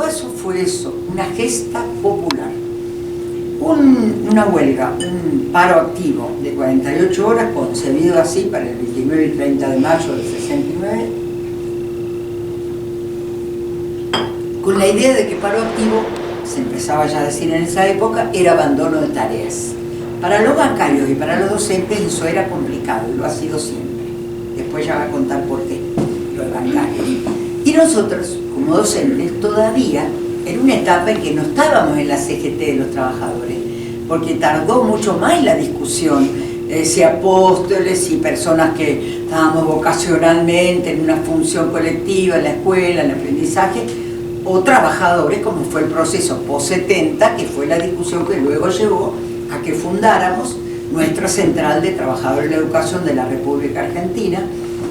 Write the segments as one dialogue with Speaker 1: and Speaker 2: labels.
Speaker 1: Cordobazo fue eso, una gesta popular. Una huelga, un paro activo de 48 horas, concebido así para el 29 y 30 de mayo del 69, con la idea de que paro activo, se empezaba ya a decir en esa época, era abandono de tareas. Para los bancarios y para los docentes eso era complicado, y lo ha sido siempre. Después ya va a contar por qué, los bancarios. Y nosotros, como docentes, todavía en una etapa en que no estábamos en la CGT de los trabajadores, porque tardó mucho más la discusión, si apóstoles, si personas que estábamos vocacionalmente en una función colectiva, en la escuela, en el aprendizaje, o trabajadores, como fue el proceso post-70, que fue la discusión que luego llevó a que fundáramos nuestra Central de Trabajadores de la Educación de la República Argentina,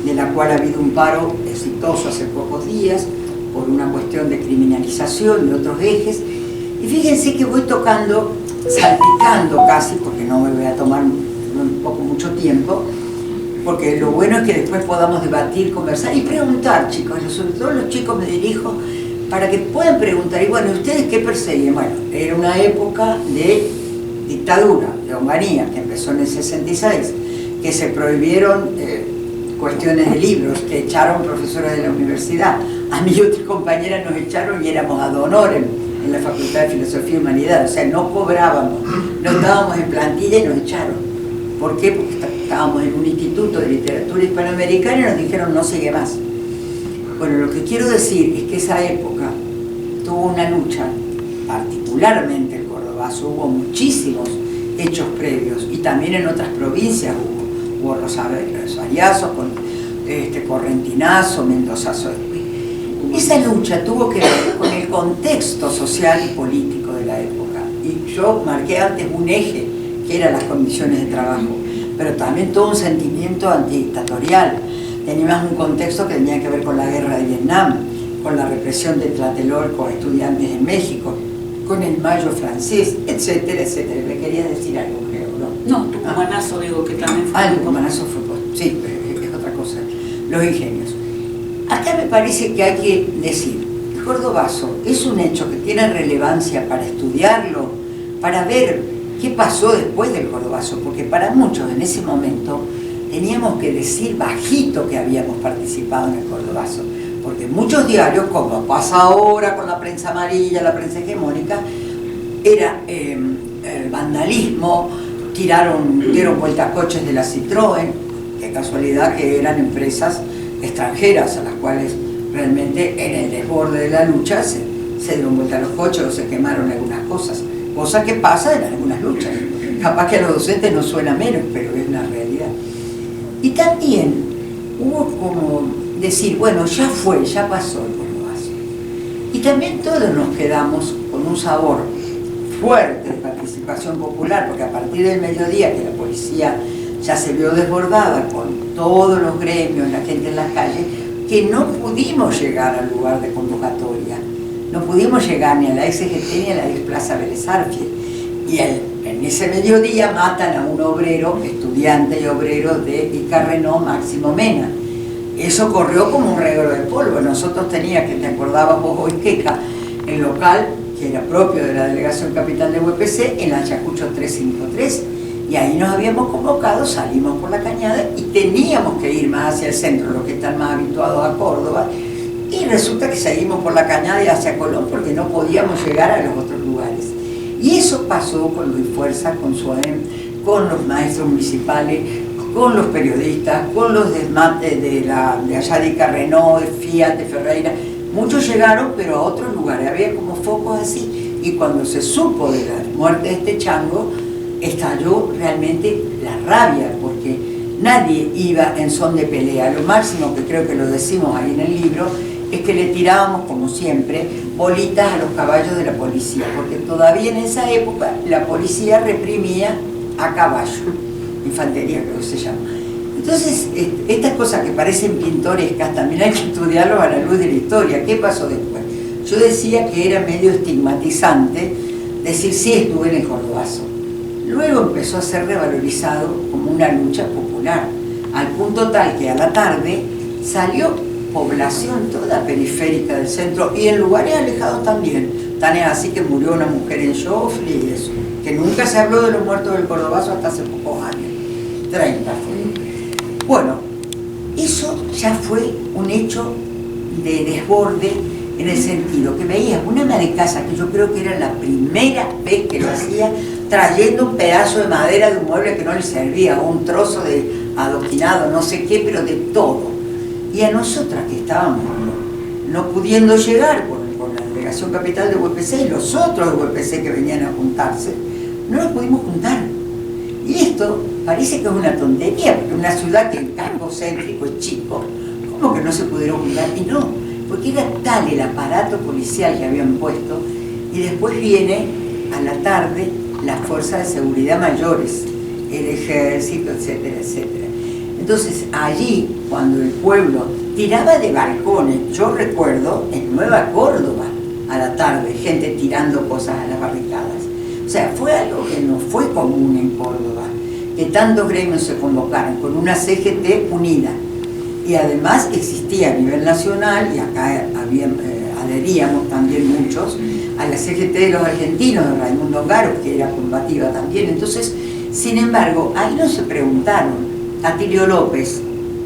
Speaker 1: de la cual ha habido un paro exitoso hace pocos días, por una cuestión de criminalización y otros ejes. Y fíjense que voy tocando, salpicando casi, porque no me voy a tomar mucho tiempo, porque lo bueno es que después podamos debatir, conversar y preguntar, chicos, sobre todo los chicos me dirijo, para que puedan preguntar, y bueno, ¿ustedes qué persiguen? Bueno, era una época de dictadura, de Onganía, que empezó en el 66, que se prohibieron cuestiones de libros, que echaron profesores de la universidad. A mí y otra compañera nos echaron y éramos ad honorem en la Facultad de Filosofía y Humanidades, o sea, no cobrábamos, no estábamos en plantilla y nos echaron. ¿Por qué? Porque estábamos en un instituto de literatura hispanoamericana y nos dijeron no sigue más. Bueno, lo que quiero decir es que esa época tuvo una lucha, particularmente el Cordobazo, hubo muchísimos hechos previos y también en otras provincias hubo rosariazos, correntinazo, mendozazo. Esa lucha tuvo que ver con el contexto social y político de la época. Y yo marqué antes un eje, que eran las condiciones de trabajo, pero también todo un sentimiento antidictatorial. Teníamos un contexto que tenía que ver con la guerra de Vietnam, con la represión de Tlatelolco a estudiantes en México, con el Mayo francés, etcétera, etcétera. Le quería decir algo, creo, ¿no?
Speaker 2: No, Tucumanazo, digo, que también fue...
Speaker 1: el Tucumanazo fue, sí, pero es otra cosa. Los ingenios. Acá me parece que hay que decir, el Cordobazo es un hecho que tiene relevancia para estudiarlo, para ver qué pasó después del Cordobazo, porque para muchos en ese momento teníamos que decir bajito que habíamos participado en el Cordobazo, porque muchos diarios, como pasa ahora con la prensa amarilla, la prensa hegemónica, era el vandalismo, dieron vuelta coches de la Citroën, qué casualidad que eran empresas extranjeras a las cuales realmente en el desborde de la lucha se dieron vuelta los coches o se quemaron algunas cosas que pasa en algunas luchas. Capaz que a los docentes nos suena menos, pero es una realidad. Y también hubo como decir, bueno, ya fue, ya pasó el Cordobazo. Y también todos nos quedamos con un sabor fuerte de participación popular, porque a partir del mediodía que la policía ya se vio desbordada con todos los gremios, la gente en las calles, que no pudimos llegar al lugar de convocatoria, no pudimos llegar ni a la ex-CGT ni a la ex-Plaza Vélez Arfiel. Y en ese mediodía matan a un obrero, estudiante y obrero de Ica Renault, Máximo Mena. Eso corrió como un reguero de polvo. Nosotros teníamos, que te acordabas vos hoy, Queca, el local que era propio de la Delegación Capital de UPC, en la Ayacucho 353. Y ahí nos habíamos convocado, salimos por la Cañada y teníamos que ir más hacia el centro, los que están más habituados a Córdoba. Y resulta que seguimos por la Cañada y hacia Colón porque no podíamos llegar a los otros lugares. Y eso pasó con Luis Fuerza, con SUAEM, con los maestros municipales, con los periodistas, con los de allá de Ica Renault, de Fiat, de Ferreira. Muchos llegaron, pero a otros lugares, había como focos así. Y cuando se supo de la muerte de este chango, estalló realmente la rabia, porque nadie iba en son de pelea. Lo máximo, que creo que lo decimos ahí en el libro, es que le tirábamos, como siempre, bolitas a los caballos de la policía, porque todavía en esa época la policía reprimía a caballo, infantería creo que se llama. Entonces, estas cosas que parecen pintorescas también hay que estudiarlo a la luz de la historia. ¿Qué pasó después? Yo decía que era medio estigmatizante decir sí estuve en el Cordobazo. Luego empezó a ser revalorizado como una lucha popular, al punto tal que a la tarde salió población toda periférica del centro y en lugares alejados también. Tan es así que murió una mujer en Joffre y eso, que nunca se habló de los muertos del Cordobazo hasta hace pocos años, 30 fue. Bueno, eso ya fue un hecho de desborde en el sentido que veía una ama de casa, que yo creo que era la primera vez que lo hacía, trayendo un pedazo de madera de un mueble que no le servía, o un trozo de adoquinado, no sé qué, pero de todo. Y a nosotras que estábamos no pudiendo llegar por la delegación capital de UPC y los otros de UPC que venían a juntarse, no nos pudimos juntar. Y esto parece que es una tontería, porque una ciudad que el casco céntrico es chico, ¿cómo que no se pudieron juntar? Y no, porque era tal el aparato policial que habían puesto, y después viene a la tarde las fuerzas de seguridad mayores, el ejército, etcétera, etcétera. Entonces allí, cuando el pueblo tiraba de balcones, yo recuerdo en Nueva Córdoba a la tarde, gente tirando cosas a las barricadas. O sea, fue algo que no fue común en Córdoba, que tantos gremios se convocaron con una CGT unida. Y además existía a nivel nacional, y acá adheríamos también muchos, a la CGT de los argentinos, de Raimundo Ongaro, que era combativa también. Entonces, sin embargo, ahí no se preguntaron. Atilio López,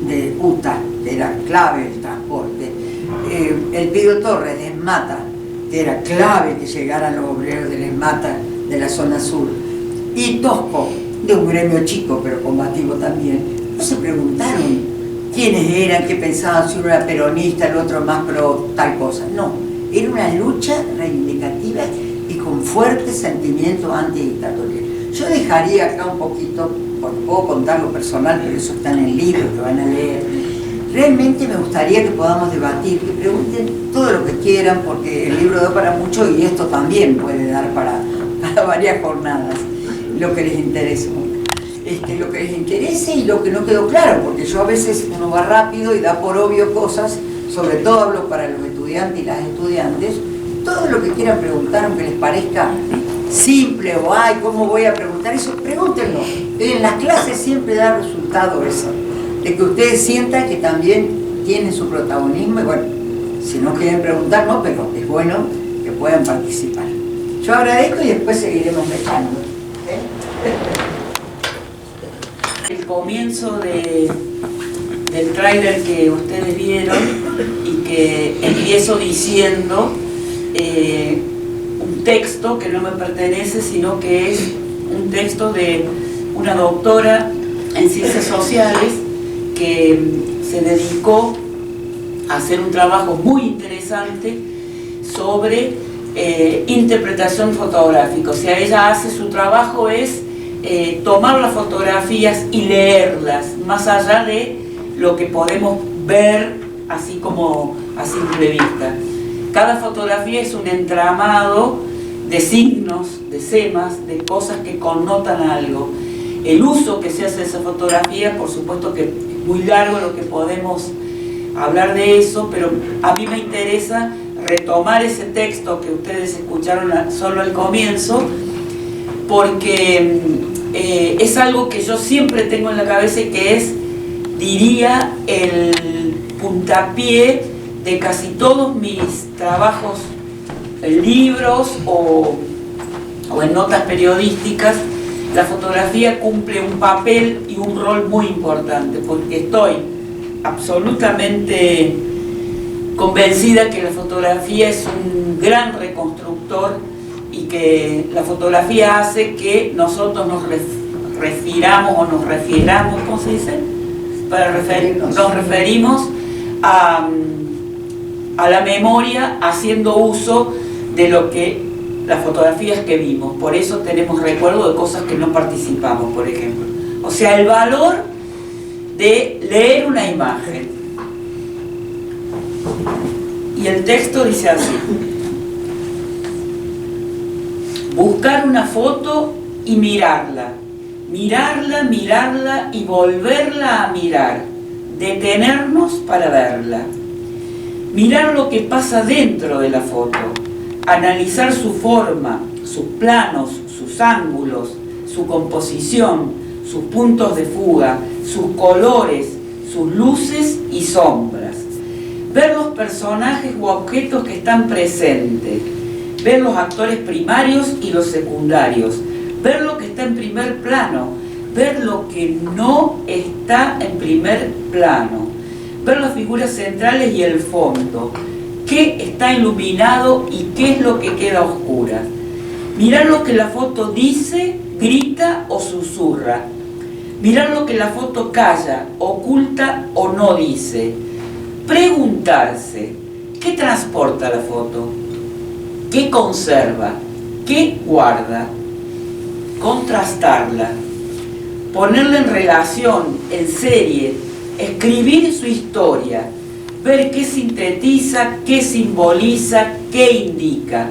Speaker 1: de UTA, que era clave el transporte, el Pido Torres de ESMATA, que era clave que llegaran los obreros del ESMATA de la zona sur, y Tosco, de un gremio chico pero combativo también, no se preguntaron quiénes eran, qué pensaban, si uno era peronista, el otro más pro tal cosa. No, era una lucha reivindicativa y con fuerte sentimiento antidictatorial. Yo dejaría acá un poquito, porque puedo contar lo personal, pero eso está en el libro que van a leer. Realmente me gustaría que podamos debatir, que pregunten todo lo que quieran, porque el libro da para mucho y esto también puede dar para varias jornadas, lo que les interese. Lo que les interese y lo que no quedó claro, porque yo a veces uno va rápido y da por obvio cosas, sobre todo hablo para los estudiantes y las estudiantes, todo lo que quieran preguntar, aunque les parezca simple o ay, ¿cómo voy a preguntar eso? Pregúntenlo. En las clases siempre da resultado eso, de que ustedes sientan que también tienen su protagonismo y bueno, si no quieren preguntar, no, pero es bueno que puedan participar. Yo agradezco y después seguiremos dejando.
Speaker 2: El comienzo del tráiler que ustedes vieron y que empiezo diciendo un texto que no me pertenece, sino que es un texto de una doctora en ciencias sociales que se dedicó a hacer un trabajo muy interesante sobre interpretación fotográfica. O sea, ella hace su trabajo es tomar las fotografías y leerlas, más allá de lo que podemos ver así como a simple vista. Cada fotografía es un entramado de signos, de semas, de cosas que connotan algo. El uso que se hace de esa fotografía, por supuesto que es muy largo lo que podemos hablar de eso, pero a mí me interesa retomar ese texto que ustedes escucharon solo al comienzo, porque es algo que yo siempre tengo en la cabeza y que es, diría, el puntapié de casi todos mis trabajos, en libros o en notas periodísticas. La fotografía cumple un papel y un rol muy importante, porque estoy absolutamente convencida que la fotografía es un gran reconstructor y que la fotografía hace que nosotros nos refiramos o nos refiramos, ¿cómo se dice? Nos referimos a la memoria haciendo uso de lo que las fotografías que vimos. Por eso tenemos recuerdo de cosas que no participamos, por ejemplo. O sea, el valor de leer una imagen. Y el texto dice así: buscar una foto y mirarla, mirarla, mirarla y volverla a mirar, detenernos para verla, mirar lo que pasa dentro de la foto, analizar su forma, sus planos, sus ángulos, su composición, sus puntos de fuga, sus colores, sus luces y sombras. ver los personajes u objetos que están presentes, ver los actores primarios y los secundarios, ver lo que está en primer plano, ver lo que no está en primer plano, ver las figuras centrales y el fondo, qué está iluminado y qué es lo que queda a oscuras, mirar lo que la foto dice, grita o susurra, mirar lo que la foto calla, oculta o no dice, preguntarse, ¿qué transporta la foto? ¿Qué conserva? ¿Qué guarda? Contrastarla, ponerla en relación, en serie, escribir su historia, ver qué sintetiza, qué simboliza, qué indica,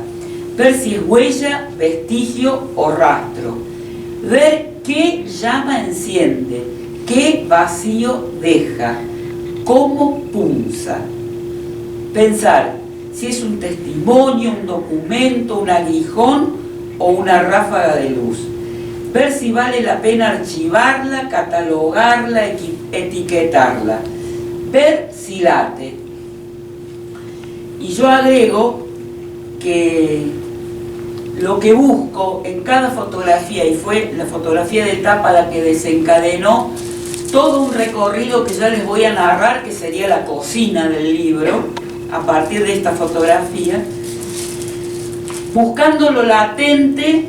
Speaker 2: ver si es huella, vestigio o rastro, ver qué llama enciende, qué vacío deja, cómo punza, pensar si es un testimonio, un documento, un aguijón o una ráfaga de luz, ver si vale la pena archivarla, catalogarla, etiquetarla, ver si late. Y yo agrego que lo que busco en cada fotografía, y fue la fotografía de tapa la que desencadenó todo un recorrido que ya les voy a narrar, que sería la cocina del libro, a partir de esta fotografía, buscando lo latente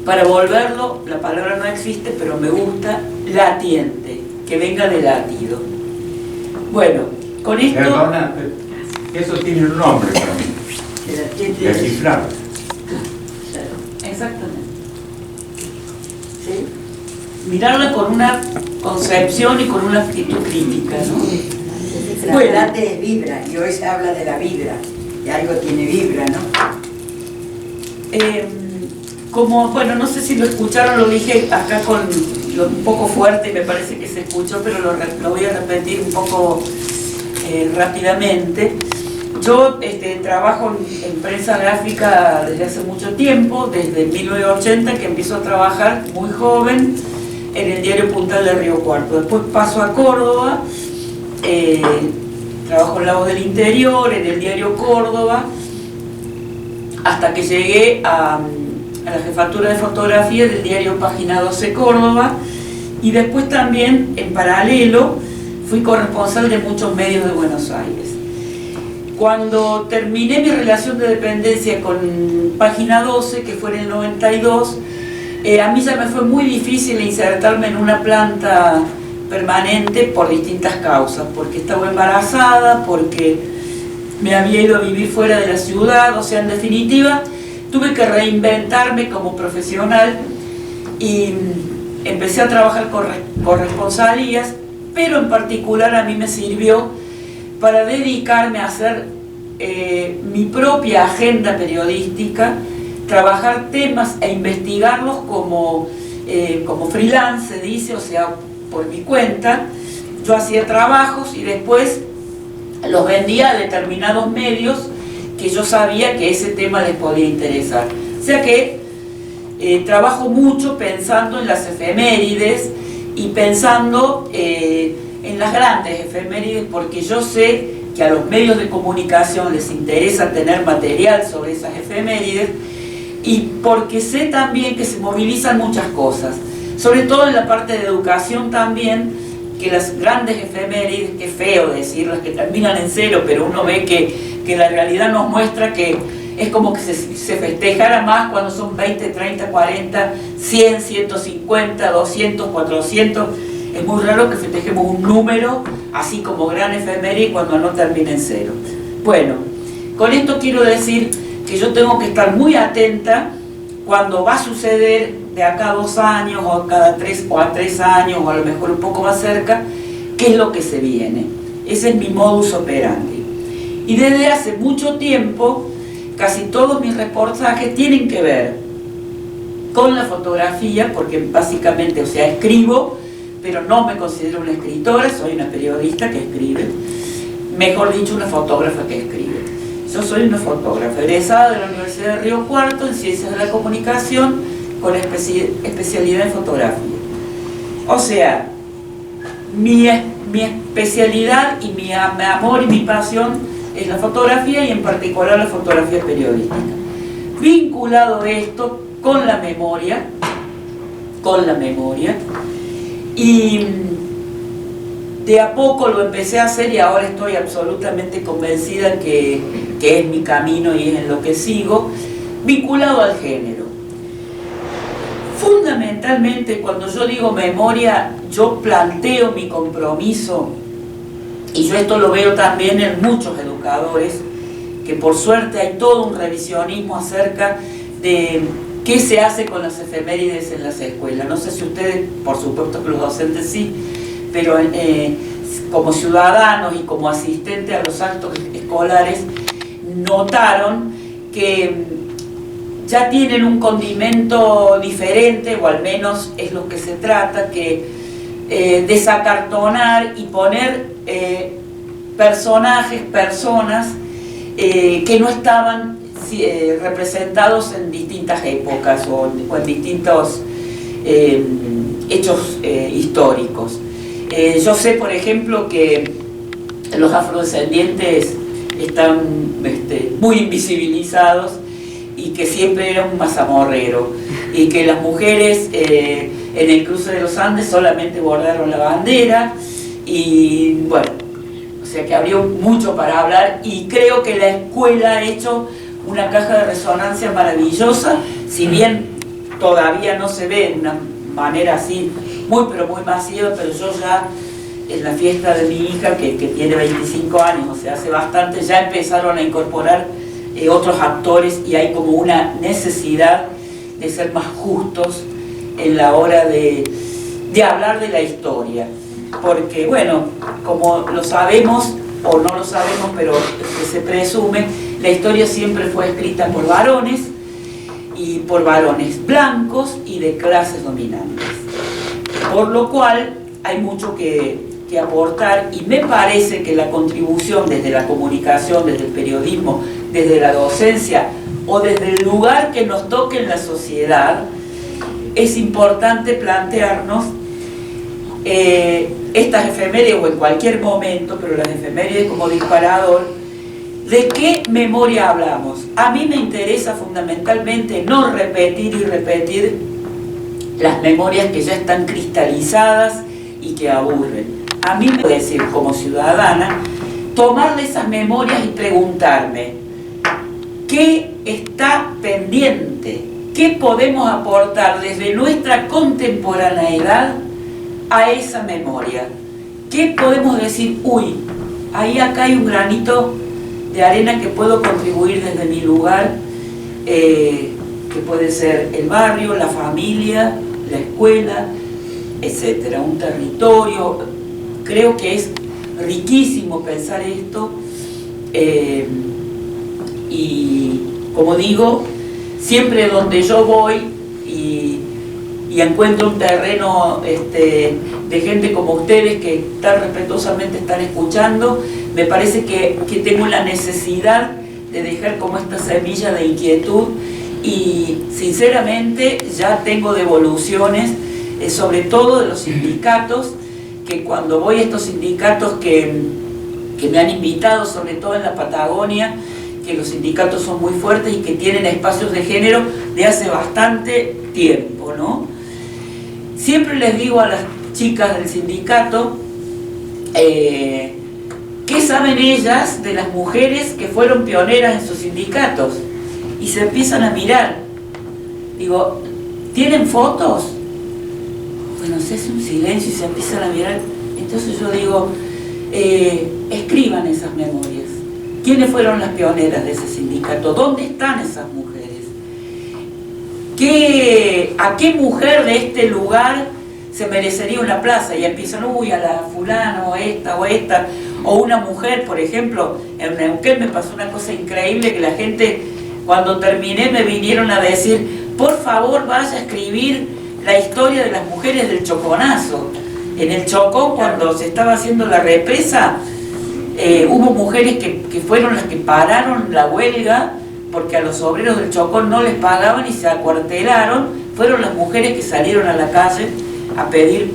Speaker 2: para volverlo, la palabra no existe, pero me gusta, latiente, que venga de latido. Bueno, con esto...
Speaker 3: Perdona, eso tiene un nombre para mí. Descifrar.
Speaker 2: Exactamente. ¿Sí? Mirarla con una concepción y con una actitud crítica, ¿no?
Speaker 1: Bueno, late es vibra, y hoy se habla de la vibra, y algo tiene vibra, ¿no?
Speaker 2: Como, bueno, no sé si lo escucharon, lo dije acá con un poco fuerte y me parece que se escuchó, pero lo voy a repetir un poco rápidamente. Yo trabajo en prensa gráfica desde hace mucho tiempo, desde 1980 que empiezo a trabajar muy joven en el diario Puntal de Río Cuarto. Después paso a Córdoba, trabajo en La Voz del Interior, en el diario Córdoba, hasta que llegué a la jefatura de fotografía del diario Página 12 Córdoba, y después también en paralelo fui corresponsal de muchos medios de Buenos Aires. Cuando terminé mi relación de dependencia con Página 12, que fue en el 92, a mí ya me fue muy difícil insertarme en una planta permanente por distintas causas, porque estaba embarazada, porque me había ido a vivir fuera de la ciudad, o sea, en definitiva, tuve que reinventarme como profesional y empecé a trabajar con corresponsalías, pero en particular a mí me sirvió para dedicarme a hacer mi propia agenda periodística, trabajar temas e investigarlos como freelance, se dice, o sea, por mi cuenta. Yo hacía trabajos y después los vendía a determinados medios que yo sabía que ese tema les podía interesar. O sea que trabajo mucho pensando en las efemérides y pensando en las grandes efemérides, porque yo sé que a los medios de comunicación les interesa tener material sobre esas efemérides, y porque sé también que se movilizan muchas cosas, sobre todo en la parte de educación también, que las grandes efemérides, que feo decirlas, que terminan en cero, pero uno ve que la realidad nos muestra que es como que se festejara más cuando son 20, 30, 40, 100, 150, 200, 400. Es muy raro que festejemos un número así como gran efeméride cuando no termina en cero. Bueno, con esto quiero decir que yo tengo que estar muy atenta cuando va a suceder de acá a 2 años o cada 3 años o a lo mejor un poco más cerca, qué es lo que se viene. Ese es mi modus operandi. Y desde hace mucho tiempo, casi todos mis reportajes tienen que ver con la fotografía, porque básicamente, o sea, escribo, pero no me considero una escritora, soy una periodista que escribe, mejor dicho, una fotógrafa que escribe. Yo soy una fotógrafa egresada de la Universidad de Río Cuarto en Ciencias de la Comunicación con especialidad en fotografía. O sea, mi mi especialidad y mi amor y mi pasión es la fotografía y en particular la fotografía periodística. Vinculado esto con la memoria, y de a poco lo empecé a hacer y ahora estoy absolutamente convencida que es mi camino y es en lo que sigo, vinculado al género. Fundamentalmente, cuando yo digo memoria, yo planteo mi compromiso, y yo esto lo veo también en muchos educadores, que por suerte hay todo un revisionismo acerca de qué se hace con las efemérides en las escuelas. No sé si ustedes, por supuesto que los docentes sí, pero como ciudadanos y como asistentes a los actos escolares, notaron que ya tienen un condimento diferente, o al menos es lo que se trata, que desacartonar y poner personajes, personas que no estaban representados en distintas épocas o en distintos hechos históricos. Yo sé, por ejemplo, que los afrodescendientes están muy invisibilizados y que siempre era un mazamorrero, y que las mujeres en el cruce de los Andes solamente bordaron la bandera, y bueno, o sea que habría mucho para hablar, y creo que la escuela ha hecho una caja de resonancia maravillosa, si bien todavía no se ve de una manera así muy pero muy masiva, pero yo ya en la fiesta de mi hija, que tiene 25 años, o sea, hace bastante, ya empezaron a incorporar otros actores, y hay como una necesidad de ser más justos en la hora de hablar de la historia, porque bueno, como lo sabemos o no lo sabemos, pero se presume, la historia siempre fue escrita por varones, y por varones blancos y de clases dominantes, por lo cual hay mucho que aportar, y me parece que la contribución desde la comunicación, desde el periodismo, desde la docencia o desde el lugar que nos toque en la sociedad, es importante plantearnos estas efemérides, o en cualquier momento, pero las efemérides como disparador, ¿de qué memoria hablamos? A mí me interesa fundamentalmente no repetir y repetir las memorias que ya están cristalizadas y que aburren. A mí me puede decir, como ciudadana, tomar de esas memorias y preguntarme ¿qué está pendiente? ¿Qué podemos aportar desde nuestra contemporaneidad a esa memoria? ¿Qué podemos decir? Uy, ahí acá hay un granito de arena que puedo contribuir desde mi lugar, que puede ser el barrio, la familia, la escuela, etcétera, un territorio. Creo que es riquísimo pensar esto, y como digo, siempre donde yo voy y encuentro un terreno de gente como ustedes que tan respetuosamente están escuchando, me parece que tengo la necesidad de dejar como esta semilla de inquietud, y sinceramente ya tengo devoluciones, sobre todo de los sindicatos, que cuando voy a estos sindicatos que me han invitado, sobre todo en la Patagonia, que los sindicatos son muy fuertes y que tienen espacios de género de hace bastante tiempo, ¿no? Siempre les digo a las chicas del sindicato, ¿qué saben ellas de las mujeres que fueron pioneras en sus sindicatos? Y se empiezan a mirar. Digo, ¿tienen fotos? Bueno, se hace un silencio y se empiezan a mirar. Entonces yo digo, escriban esas memorias. ¿Quiénes fueron las pioneras de ese sindicato? ¿Dónde están esas mujeres? ¿A qué mujer de este lugar se merecería una plaza? Y empiezan, uy, a la fulana o esta, o una mujer, por ejemplo, en Neuquén me pasó una cosa increíble, que la gente, cuando terminé, me vinieron a decir, por favor vaya a escribir la historia de las mujeres del Choconazo. En el Chocó, cuando se estaba haciendo la represa, hubo mujeres que fueron las que pararon la huelga, porque a los obreros del Chocó no les pagaban y se acuartelaron. Fueron las mujeres que salieron a la calle a pedir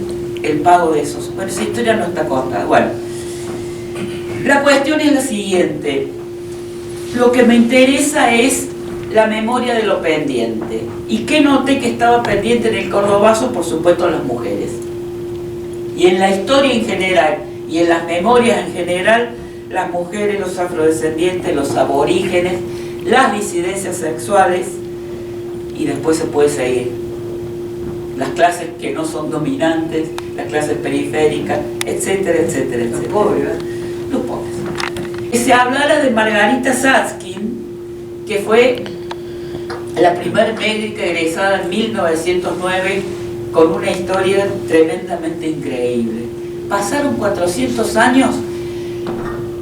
Speaker 2: el pago de esos. Bueno, esa historia no está contada. Bueno, la cuestión es la siguiente. Lo que me interesa es la memoria de lo pendiente. ¿Y qué noté que estaba pendiente en el cordobazo? Por supuesto, las mujeres. Y en la historia en general, y en las memorias en general, las mujeres, los afrodescendientes, los aborígenes, las disidencias sexuales, y después se puede seguir. Las clases que no son dominantes, las clases periféricas, etcétera, etcétera, etcétera.
Speaker 1: Los pobres, ¿verdad?
Speaker 2: Los pobres. Que se hablara de Margarita Satskin, que fue la primera médica egresada en 1909, con una historia tremendamente increíble. Pasaron 400 años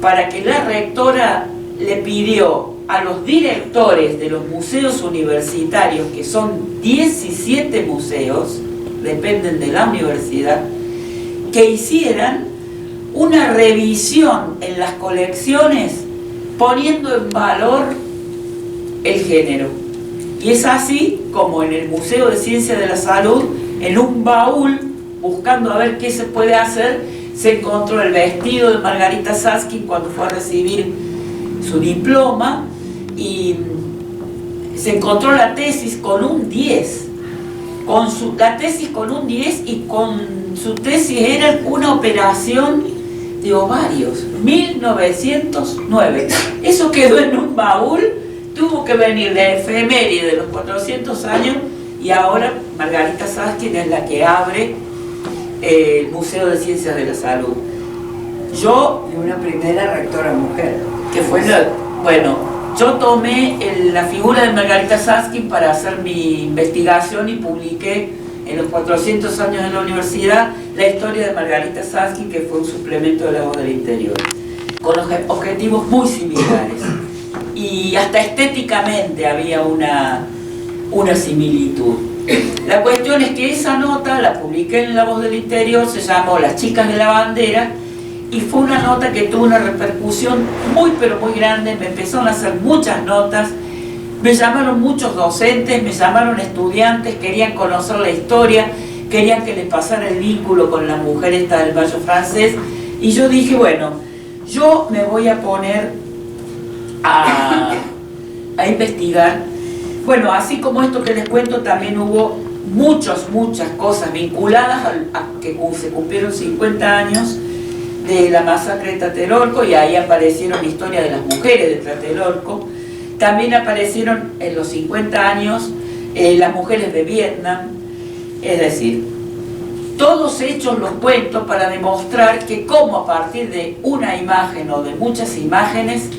Speaker 2: para que la rectora le pidió a los directores de los museos universitarios, que son 17 museos, dependen de la universidad, que hicieran una revisión en las colecciones poniendo en valor el género. Y es así como en el Museo de Ciencia de la Salud, en un baúl, buscando a ver qué se puede hacer, se encontró el vestido de Margarita Satskin cuando fue a recibir su diploma, y se encontró la tesis con un 10. La tesis con un 10, y con su tesis era una operación de ovarios, 1909. Eso quedó en un baúl, tuvo que venir de efeméride de los 400 años, y ahora Margarita Satskin es la que abre el Museo de Ciencias de la Salud. Yo...
Speaker 1: Y una primera rectora mujer.
Speaker 2: Que fue yo tomé la figura de Margarita Satskin para hacer mi investigación y publiqué en los 400 años de la universidad la historia de Margarita Satskin, que fue un suplemento de La Voz del Interior, con objetivos muy similares. Y hasta estéticamente había una similitud. La cuestión es que esa nota la publiqué en La Voz del Interior, se llamó Las Chicas de la Bandera, y fue una nota que tuvo una repercusión muy pero muy grande. Me empezaron a hacer muchas notas, me llamaron muchos docentes, me llamaron estudiantes, querían conocer la historia, querían que les pasara el vínculo con la mujer esta del Mayo francés, y yo dije, bueno, yo me voy a poner a investigar. Bueno, así como esto que les cuento, también hubo muchas cosas vinculadas a que se cumplieron 50 años de la masacre de Tlatelolco, y ahí aparecieron la historia de las mujeres de Tlatelolco. También aparecieron en los 50 años las mujeres de Vietnam. Es decir, todos hechos los cuento para demostrar que cómo a partir de una imagen o de muchas imágenes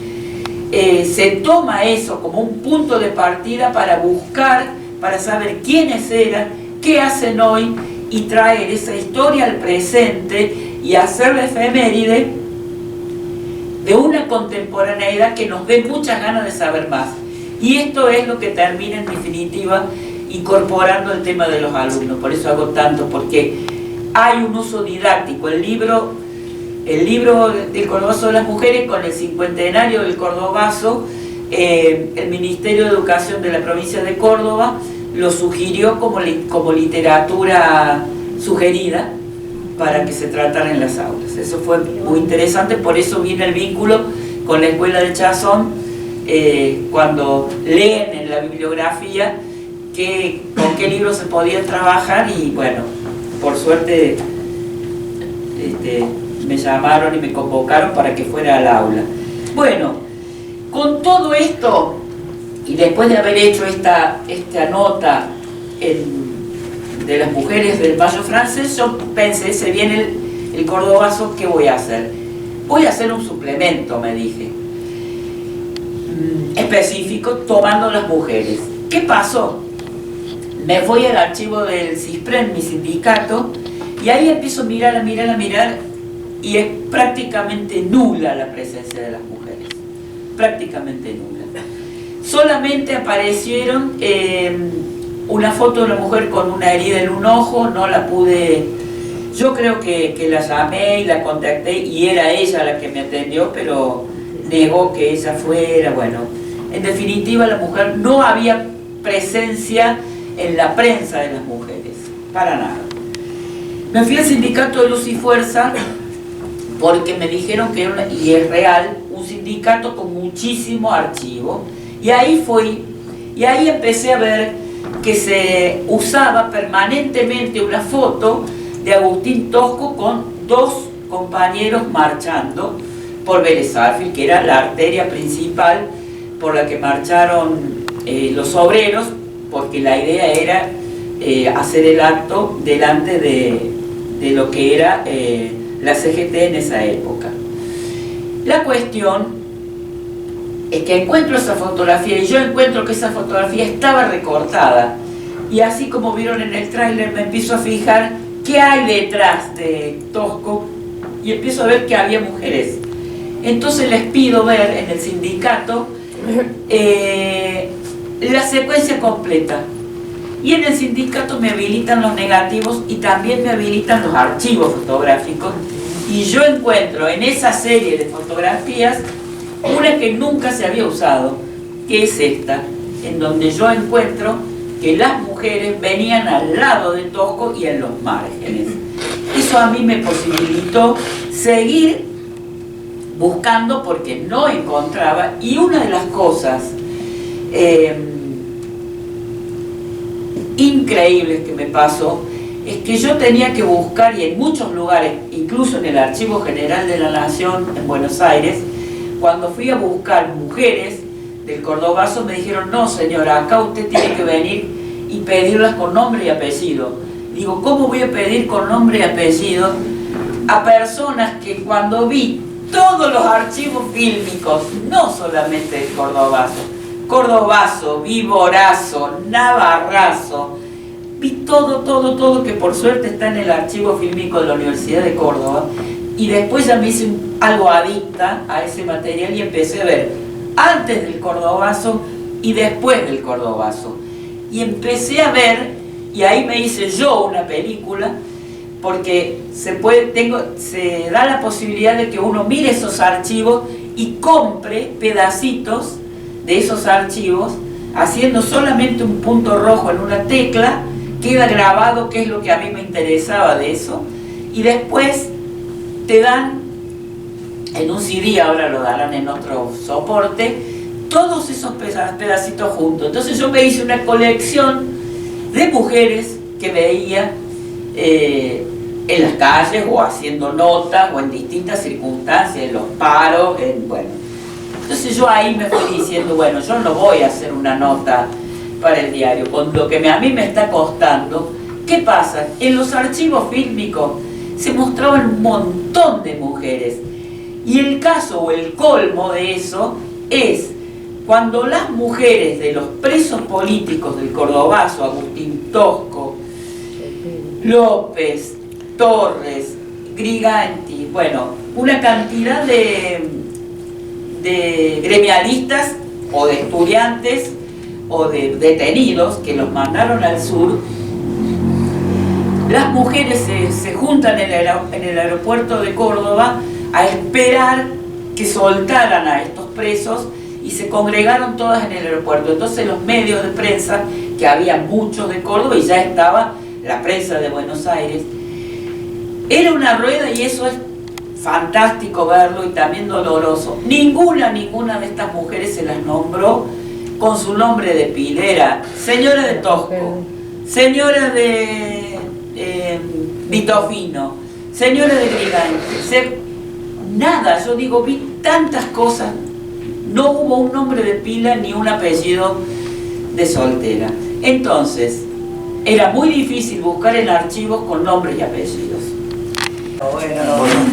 Speaker 2: se toma eso como un punto de partida para buscar, para saber quiénes eran, qué hacen hoy, y traer esa historia al presente y hacerla efeméride de una contemporaneidad que nos dé muchas ganas de saber más. Y esto es lo que termina en definitiva incorporando el tema de los alumnos. Por eso hago tanto, porque hay un uso didáctico. El libro del Cordobazo de las Mujeres, con el cincuentenario del Cordobazo, el Ministerio de Educación de la provincia de Córdoba lo sugirió como literatura sugerida para que se tratara en las aulas. Eso fue muy interesante, por eso viene el vínculo con la escuela de Chazón, cuando leen en la bibliografía con qué libros se podían trabajar, y bueno, por suerte me llamaron y me convocaron para que fuera al aula. Bueno, con todo esto, y después de haber hecho esta nota de las mujeres del Mayo francés, yo pensé, se viene el Cordobazo, ¿qué voy a hacer? Voy a hacer un suplemento, me dije, específico, tomando las mujeres. ¿Qué pasó? Me fui al archivo del CISPREN, mi sindicato, y ahí empiezo a mirar, y es prácticamente nula la presencia de las mujeres, prácticamente nula. Solamente aparecieron una foto de una mujer con una herida en un ojo, no la pude, yo creo que la llamé y la contacté, y era ella la que me atendió, pero negó que ella fuera. Bueno, en definitiva, la mujer, no había presencia en la prensa de las mujeres, para nada. Me fui al sindicato de Luz y Fuerza porque me dijeron que era, y es real, un sindicato con muchísimo archivo. Y ahí fui, y ahí empecé a ver que se usaba permanentemente una foto de Agustín Tosco con dos compañeros marchando por Vélez Sarsfield, que era la arteria principal por la que marcharon los obreros, porque la idea era hacer el acto delante de lo que era la CGT en esa época. La cuestión es que encuentro esa fotografía y yo encuentro que esa fotografía estaba recortada, y así como vieron en el tráiler me empiezo a fijar qué hay detrás de Tosco y empiezo a ver que había mujeres. Entonces les pido ver en el sindicato la secuencia completa, y en el sindicato me habilitan los negativos y también me habilitan los archivos fotográficos, y yo encuentro en esa serie de fotografías una que nunca se había usado, que es esta, en donde yo encuentro que las mujeres venían al lado de Tosco y en los márgenes. Eso a mí me posibilitó seguir buscando porque no encontraba, y una de las cosas increíbles que me pasó es que yo tenía que buscar, y en muchos lugares, incluso en el Archivo General de la Nación en Buenos Aires, cuando fui a buscar mujeres del Cordobazo me dijeron: no señora, acá usted tiene que venir y pedirlas con nombre y apellido. Digo, ¿cómo voy a pedir con nombre y apellido a personas que cuando vi todos los archivos fílmicos, no solamente del Cordobazo, Viborazo, Navarrazo, vi todo, que por suerte está en el archivo fílmico de la Universidad de Córdoba, y después ya me hice algo adicta a ese material y empecé a ver antes del Cordobazo y después del Cordobazo, y empecé a ver, y ahí me hice yo una película, porque se da la posibilidad de que uno mire esos archivos y compre pedacitos de esos archivos, haciendo solamente un punto rojo en una tecla, queda grabado qué es lo que a mí me interesaba de eso, y después te dan en un CD, ahora lo darán en otro soporte, todos esos pedacitos juntos. Entonces yo me hice una colección de mujeres que veía en las calles o haciendo notas o en distintas circunstancias, en los paros, bueno. Entonces yo ahí me fui diciendo, bueno, yo no voy a hacer una nota para el diario, con lo que a mí me está costando. ¿Qué pasa? En los archivos fílmicos se mostraban un montón de mujeres, y el caso o el colmo de eso es cuando las mujeres de los presos políticos del Cordobazo, Agustín Tosco, López, Torres, Griganti, bueno, una cantidad de gremialistas o de estudiantes o de detenidos que los mandaron al sur, las mujeres se juntan en el aeropuerto de Córdoba a esperar que soltaran a estos presos, y se congregaron todas en el aeropuerto. Entonces los medios de prensa, que había muchos de Córdoba y ya estaba la prensa de Buenos Aires, era una rueda, y eso es fantástico verlo y también doloroso. Ninguna de estas mujeres se las nombró con su nombre de pila. Era señora de Tosco, señora de Vitofino, señora de Griganti, nada. Yo digo, vi tantas cosas, no hubo un nombre de pila ni un apellido de soltera. Entonces era muy difícil buscar en archivos con nombres y apellidos.
Speaker 4: Bueno,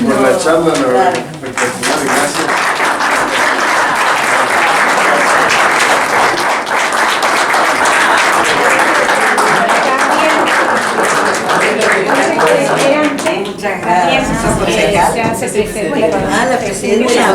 Speaker 4: por la charla, la verdad, espectacular, gracias.
Speaker 1: Muchas gracias.
Speaker 5: Se hace presente.
Speaker 1: La presidenta.